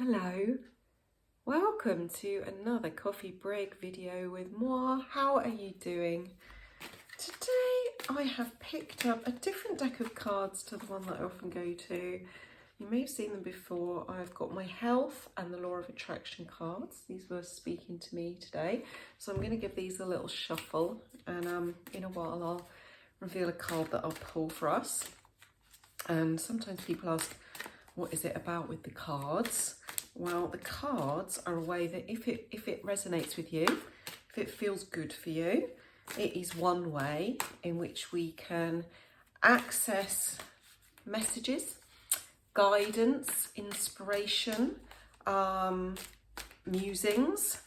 Hello, welcome to another coffee break video with moi. How are you doing? Today I have picked up a different deck of cards to the one that I often go to. You may have seen them before. I've got my health and the law of attraction cards. These were speaking to me today. So I'm going to give these a little shuffle, and in a while I'll reveal a card that I'll pull for us. And sometimes people ask, what is it about with the cards? Well, the cards are a way that if it resonates with you, if it feels good for you, it is one way in which we can access messages, guidance, inspiration, musings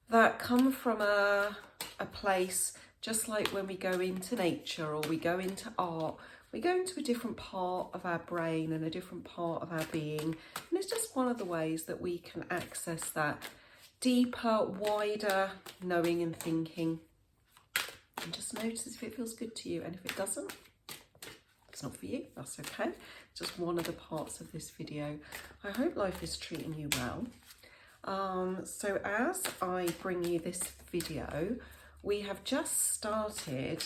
that come from a place, just like when we go into nature or we go into art. We go into a different part of our brain and a different part of our being, and it's just one of the ways that we can access that deeper, wider knowing and thinking. And just notice if it feels good to you, and if it doesn't, it's not for you, that's okay. It's just one of the parts of this video. I hope life is treating you well. So as I bring you this video, we have just started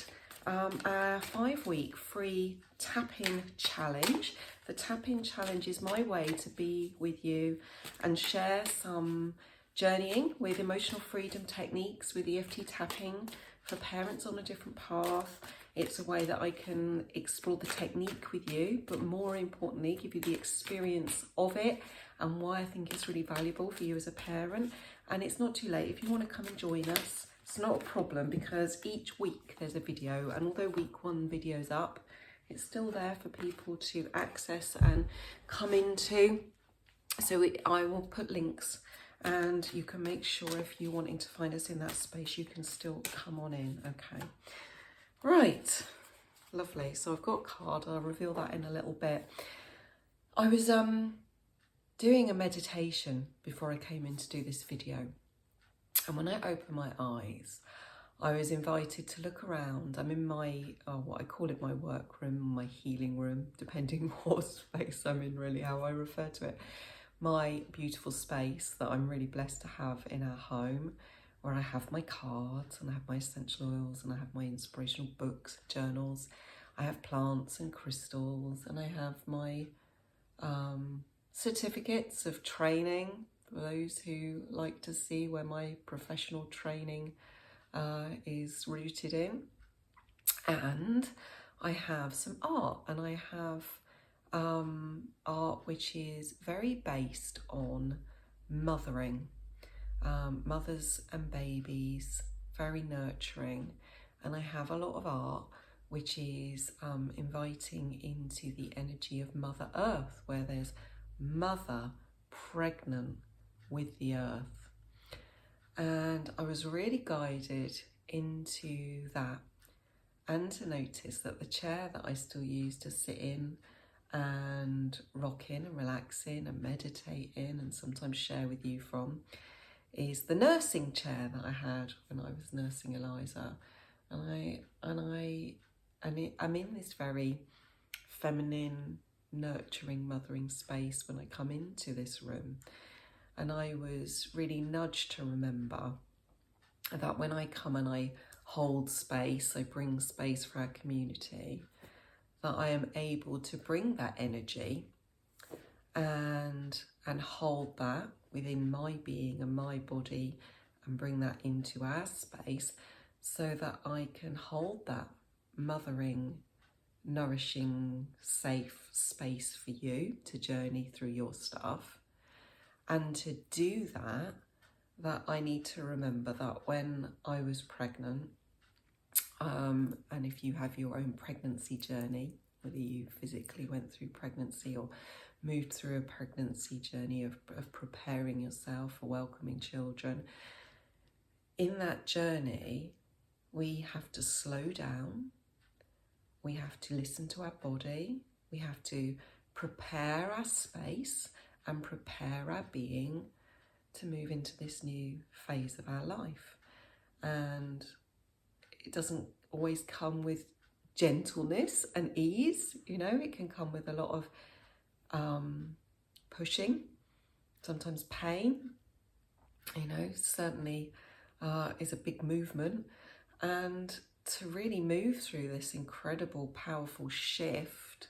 our 5-week free tap-in challenge. The tap-in challenge is my way to be with you and share some journeying with emotional freedom techniques with EFT tapping for parents on a different path. It's a way that I can explore the technique with you, but more importantly, give you the experience of it and why I think it's really valuable for you as a parent. And it's not too late if you want to come and join us. It's not a problem because each week there's a video, and although week 1 video's up, it's still there for people to access and come into. So I will put links, and you can make sure if you're wanting to find us in that space, you can still come on in, okay? Right, lovely. So I've got a card, I'll reveal that in a little bit. I was doing a meditation before I came in to do this video. And when I opened my eyes, I was invited to look around. I'm in my, what I call it, my work room, my healing room, depending what space I'm in, really, how I refer to it. My beautiful space that I'm really blessed to have in our home, where I have my cards and I have my essential oils and I have my inspirational books, journals. I have plants and crystals, and I have my certificates of training, for those who like to see where my professional training is rooted in. And I have some art, and I have art which is very based on mothering, mothers and babies, very nurturing. And I have a lot of art which is inviting into the energy of Mother Earth, where there's mother pregnant with the earth. And I was really guided into that, and to notice that the chair that I still use to sit in and rock in and relax in and meditate in and sometimes share with you from is the nursing chair that I had when I was nursing Eliza. And I'm in this very feminine, nurturing, mothering space when I come into this room. And I was really nudged to remember that when I come and I hold space, I bring space for our community, that I am able to bring that energy and hold that within my being and my body and bring that into our space, so that I can hold that mothering, nourishing, safe space for you to journey through your stuff. And to do that I need to remember that when I was pregnant, and if you have your own pregnancy journey, whether you physically went through pregnancy or moved through a pregnancy journey of preparing yourself for welcoming children, in that journey, we have to slow down, we have to listen to our body, we have to prepare our space and prepare our being to move into this new phase of our life. And it doesn't always come with gentleness and ease, you know, it can come with a lot of pushing sometimes pain, certainly is a big movement. And to really move through this incredible, powerful shift,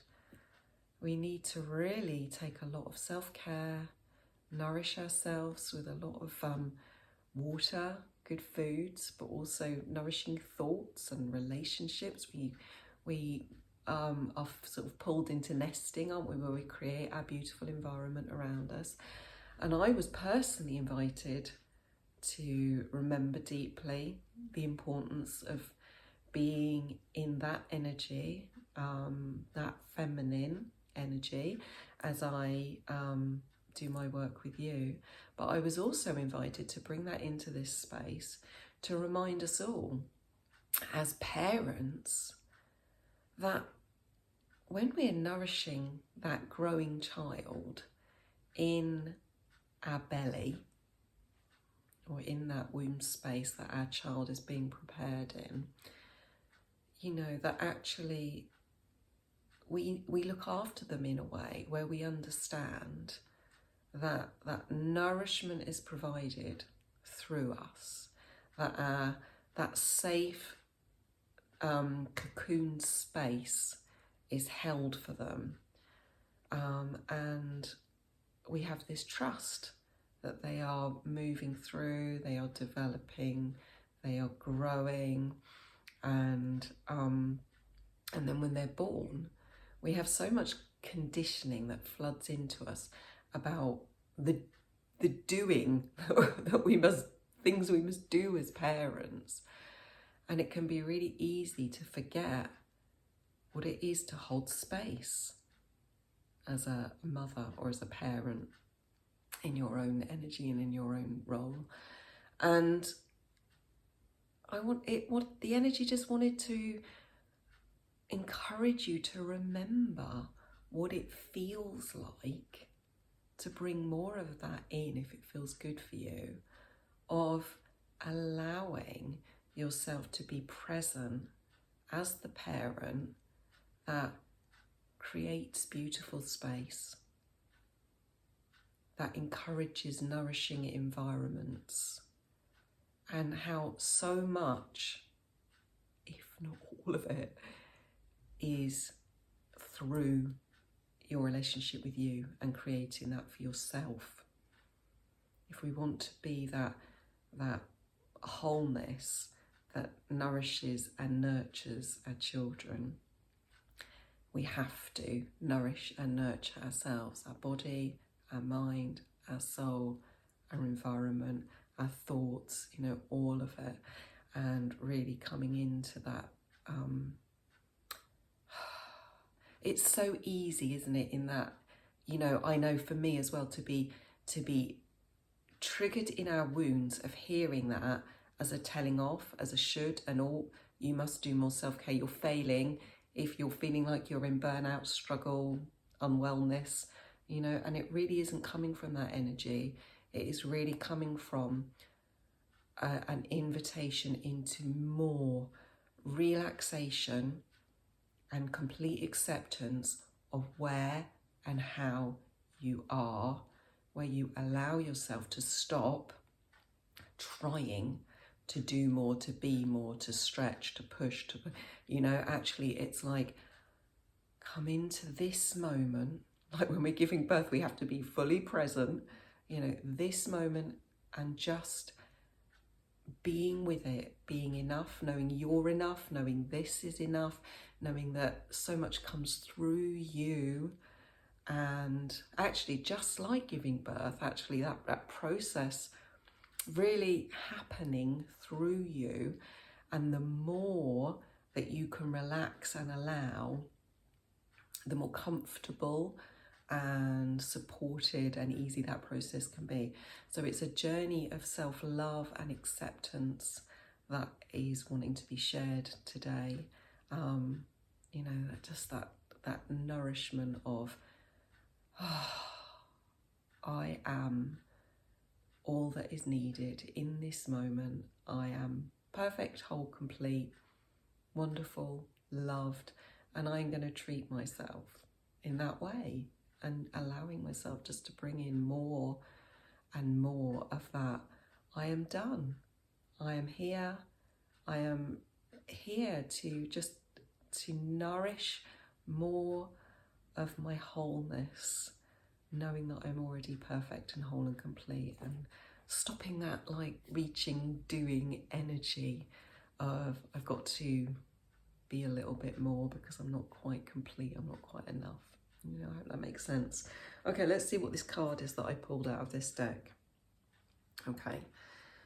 we need to really take a lot of self-care, nourish ourselves with a lot of water, good foods, but also nourishing thoughts and relationships. We are sort of pulled into nesting, aren't we, where we create our beautiful environment around us. And I was personally invited to remember deeply the importance of being in that energy, that feminine energy, as I do my work with you. But I was also invited to bring that into this space to remind us all as parents that when we're nourishing that growing child in our belly, or in that womb space that our child is being prepared in, that actually we look after them in a way where we understand that nourishment is provided through us, that safe cocoon space is held for them, and we have this trust that they are moving through, they are developing, they are growing, and then when they're born, we have so much conditioning that floods into us about the doing that we must, things we must do as parents, and it can be really easy to forget what it is to hold space as a mother or as a parent in your own energy and in your own role. And what the energy just wanted to encourage you to remember what it feels like to bring more of that in, if it feels good for you, of allowing yourself to be present as the parent that creates beautiful space, that encourages nourishing environments, and how so much, if not all of it, is through your relationship with you and creating that for yourself. If we want to be that wholeness that nourishes and nurtures our children, we have to nourish and nurture ourselves, our body, our mind, our soul, our environment, our thoughts, all of it, and really coming into that. It's so easy, isn't it, in that, I know for me as well, to be triggered in our wounds of hearing that as a telling off, as a should, and all, you must do more self-care, you're failing if you're feeling like you're in burnout, struggle, unwellness, and it really isn't coming from that energy. It is really coming from an invitation into more relaxation and complete acceptance of where and how you are, where you allow yourself to stop trying to do more, to be more, to stretch, to push, actually it's like, come into this moment. Like when we're giving birth, we have to be fully present, this moment, and just being with it, being enough, knowing you're enough, knowing this is enough, knowing that so much comes through you. And actually, just like giving birth, actually that process really happening through you, and the more that you can relax and allow, the more comfortable and supported and easy that process can be. So it's a journey of self-love and acceptance that is wanting to be shared today. Just that nourishment of, I am all that is needed in this moment. I am perfect, whole, complete, wonderful, loved, and I'm going to treat myself in that way, and allowing myself just to bring in more and more of that. I am done. I am here. I am here to just to nourish more of my wholeness, knowing that I'm already perfect and whole and complete, and stopping that like reaching, doing energy of I've got to be a little bit more because I'm not quite complete, I'm not quite enough. You know, I hope that makes sense. Okay, let's see what this card is that I pulled out of this deck. Okay,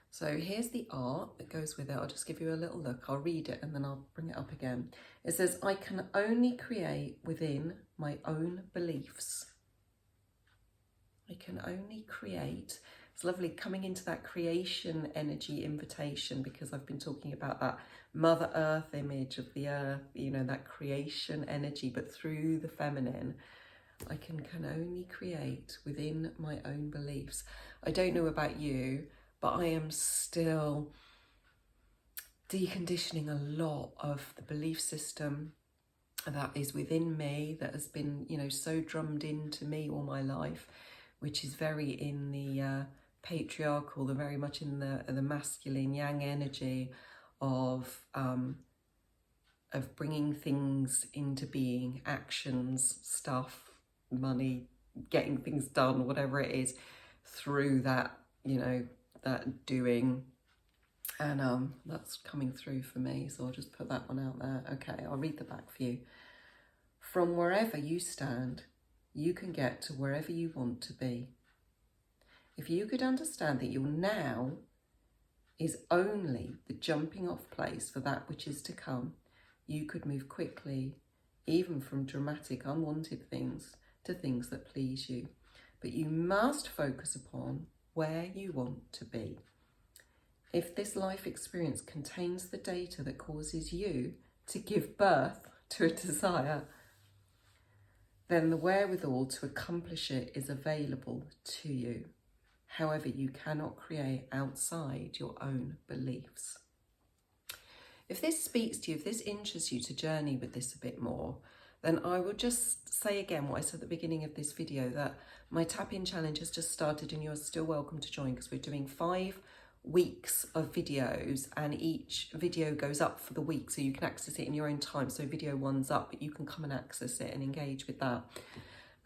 so here's the art that goes with it. I'll just give you a little look. I'll read it and then I'll bring it up again. It says, I can only create within my own beliefs. I can only create. It's lovely coming into that creation energy invitation, because I've been talking about that Mother Earth image of the earth, you know, that creation energy, but through the feminine. I can only create within my own beliefs. I don't know about you, but I am still deconditioning a lot of the belief system that is within me, that has been, you know, so drummed into me all my life, which is very in the patriarchal, the very much in the masculine yang energy of bringing things into being, actions, stuff, money, getting things done, whatever it is, through that, you know, that doing. And that's coming through for me, so I'll just put that one out there. Okay, I'll read the back for you. From wherever you stand, you can get to wherever you want to be. If you could understand that your now is only the jumping off place for that which is to come, you could move quickly, even from dramatic, unwanted things to things that please you. But you must focus upon where you want to be. If this life experience contains the data that causes you to give birth to a desire, then the wherewithal to accomplish it is available to you. However, you cannot create outside your own beliefs. If this speaks to you, if this interests you to journey with this a bit more, then I will just say again what I said at the beginning of this video, that my tap-in challenge has just started and you're still welcome to join, because we're doing 5 weeks of videos and each video goes up for the week, so you can access it in your own time. So video 1's up, but you can come and access it and engage with that.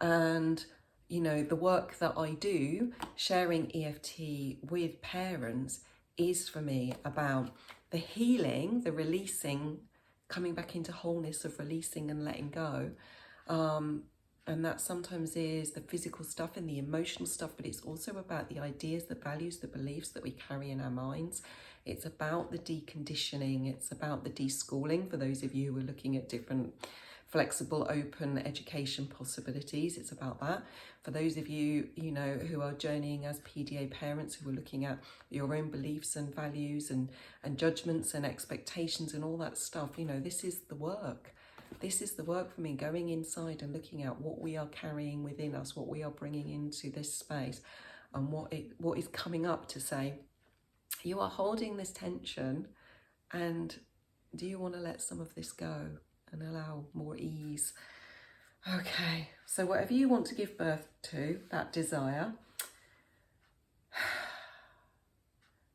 And you know, the work that I do, sharing EFT with parents, is for me about the healing, the releasing, coming back into wholeness of releasing and letting go. And that sometimes is the physical stuff and the emotional stuff, but it's also about the ideas, the values, the beliefs that we carry in our minds. It's about the deconditioning. It's about the deschooling for those of you who are looking at different flexible, open education possibilities. It's about that. For those of you, you know, who are journeying as PDA parents, who are looking at your own beliefs and values and judgments and expectations and all that stuff, you know, this is the work. This is the work for me, going inside and looking at what we are carrying within us, what we are bringing into this space, and what is coming up to say, you are holding this tension, and do you want to let some of this go and allow more ease? Okay, so whatever you want to give birth to, that desire,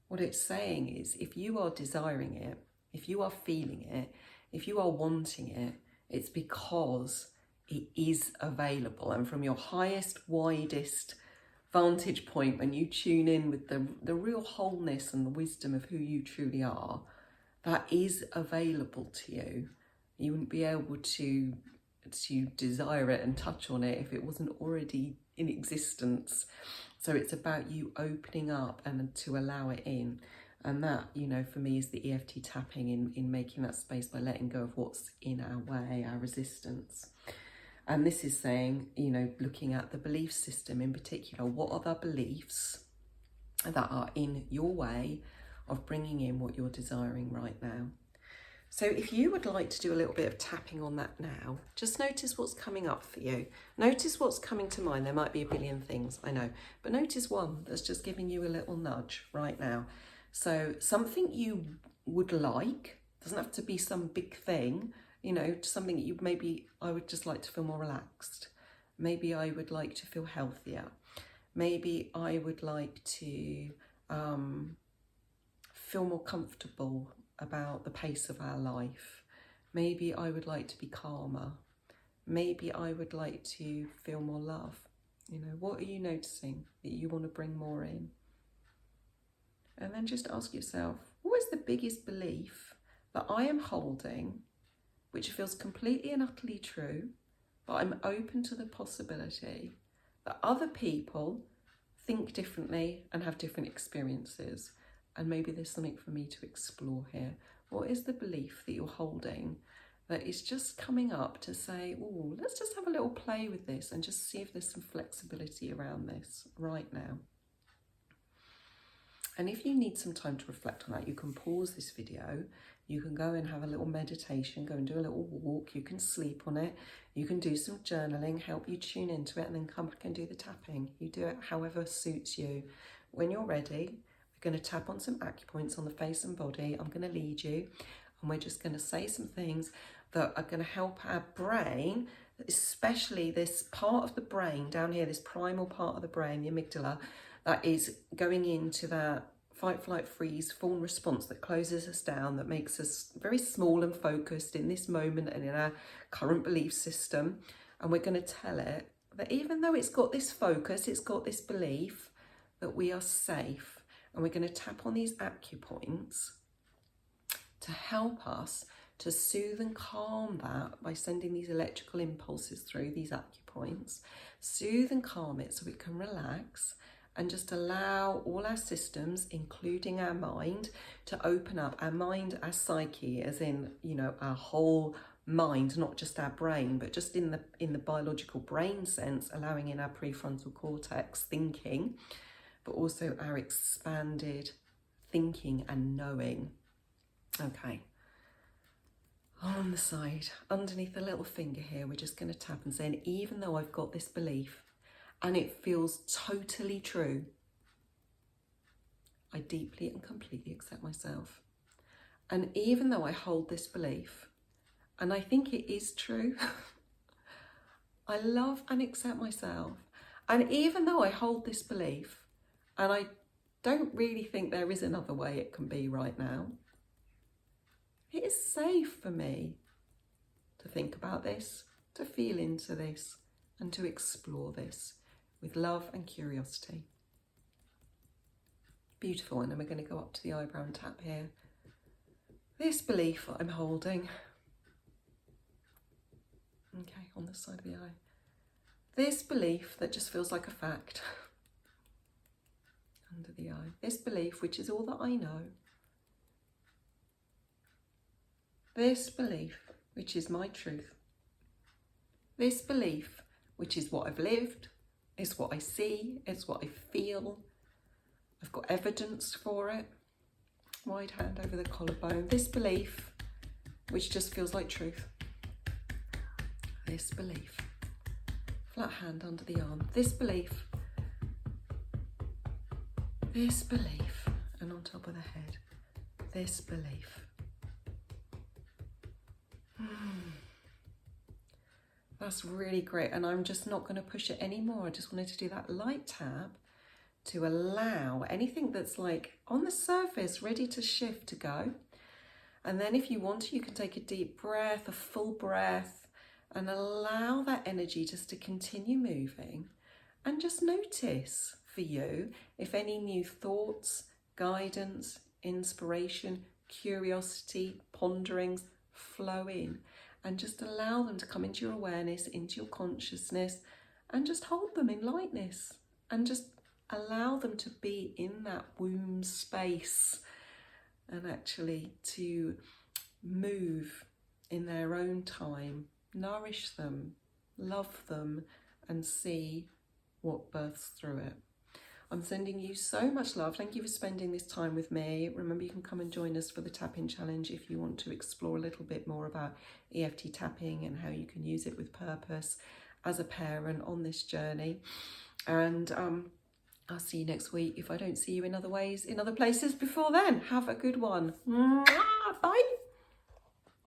what it's saying is, if you are desiring it, if you are feeling it, if you are wanting it, it's because it is available. And from your highest, widest vantage point, when you tune in with the real wholeness and the wisdom of who you truly are, that is available to you. You wouldn't be able to desire it and touch on it if it wasn't already in existence. So it's about you opening up and to allow it in. And that, you know, for me is the EFT tapping in making that space by letting go of what's in our way, our resistance. And this is saying, you know, looking at the belief system in particular. What are the beliefs that are in your way of bringing in what you're desiring right now? So if you would like to do a little bit of tapping on that now, just notice what's coming up for you. Notice what's coming to mind. There might be a billion things, I know, but notice one that's just giving you a little nudge right now. So something you would like, doesn't have to be some big thing, you know, something that you maybe, I would just like to feel more relaxed. Maybe I would like to feel healthier. Maybe I would like to feel more comfortable about the pace of our life. Maybe I would like to be calmer. Maybe I would like to feel more love. You know, what are you noticing that you want to bring more in? And then just ask yourself, what is the biggest belief that I am holding, which feels completely and utterly true, but I'm open to the possibility that other people think differently and have different experiences. And maybe there's something for me to explore here. What is the belief that you're holding that is just coming up to say, oh, let's just have a little play with this and just see if there's some flexibility around this right now. And if you need some time to reflect on that, you can pause this video. You can go and have a little meditation, go and do a little walk. You can sleep on it. You can do some journaling, help you tune into it, and then come back and do the tapping. You do it however suits you. When you're ready, we're going to tap on some acupoints on the face and body. I'm going to lead you, and we're just going to say some things that are going to help our brain, especially this part of the brain down here, this primal part of the brain, the amygdala, that is going into that fight, flight, freeze, fawn response that closes us down, that makes us very small and focused in this moment and in our current belief system. And we're going to tell it that even though it's got this focus, it's got this belief that we are safe. And we're going to tap on these acupoints to help us to soothe and calm that by sending these electrical impulses through these acupoints, soothe and calm it so it can relax, and just allow all our systems, including our mind, to open up. Our mind, our psyche, as in, you know, our whole mind, not just our brain, but just in the biological brain sense, allowing in our prefrontal cortex thinking, but also our expanded thinking and knowing. Okay. On the side, underneath the little finger here, we're just going to tap and say, and even though I've got this belief, and it feels totally true, I deeply and completely accept myself. And even though I hold this belief, and I think it is true, I love and accept myself. And even though I hold this belief, and I don't really think there is another way it can be right now, it is safe for me to think about this, to feel into this, and to explore this with love and curiosity. Beautiful. And then we're going to go up to the eyebrow and tap here. This belief that I'm holding, okay, on the side of the eye. This belief that just feels like a fact, under the eye. This belief, which is all that I know. This belief, which is my truth. This belief, which is what I've lived, it's what I see, it's what I feel. I've got evidence for it. Wide hand over the collarbone. This belief, which just feels like truth. This belief. Flat hand under the arm. This belief. This belief. And on top of the head. This belief. That's really great, and I'm just not going to push it anymore. I just wanted to do that light tap to allow anything that's like on the surface ready to shift to go. And then if you want to, you can take a deep breath, a full breath, and allow that energy just to continue moving. And just notice for you if any new thoughts, guidance, inspiration, curiosity, ponderings flow in. And just allow them to come into your awareness, into your consciousness, and just hold them in lightness. And just allow them to be in that womb space and actually to move in their own time. Nourish them, love them, and see what births through it. I'm sending you so much love. Thank you for spending this time with me. Remember, you can come and join us for the Tap-In Challenge if you want to explore a little bit more about EFT tapping and how you can use it with purpose as a parent on this journey. And I'll see you next week if I don't see you in other ways, in other places before then. Have a good one. Bye.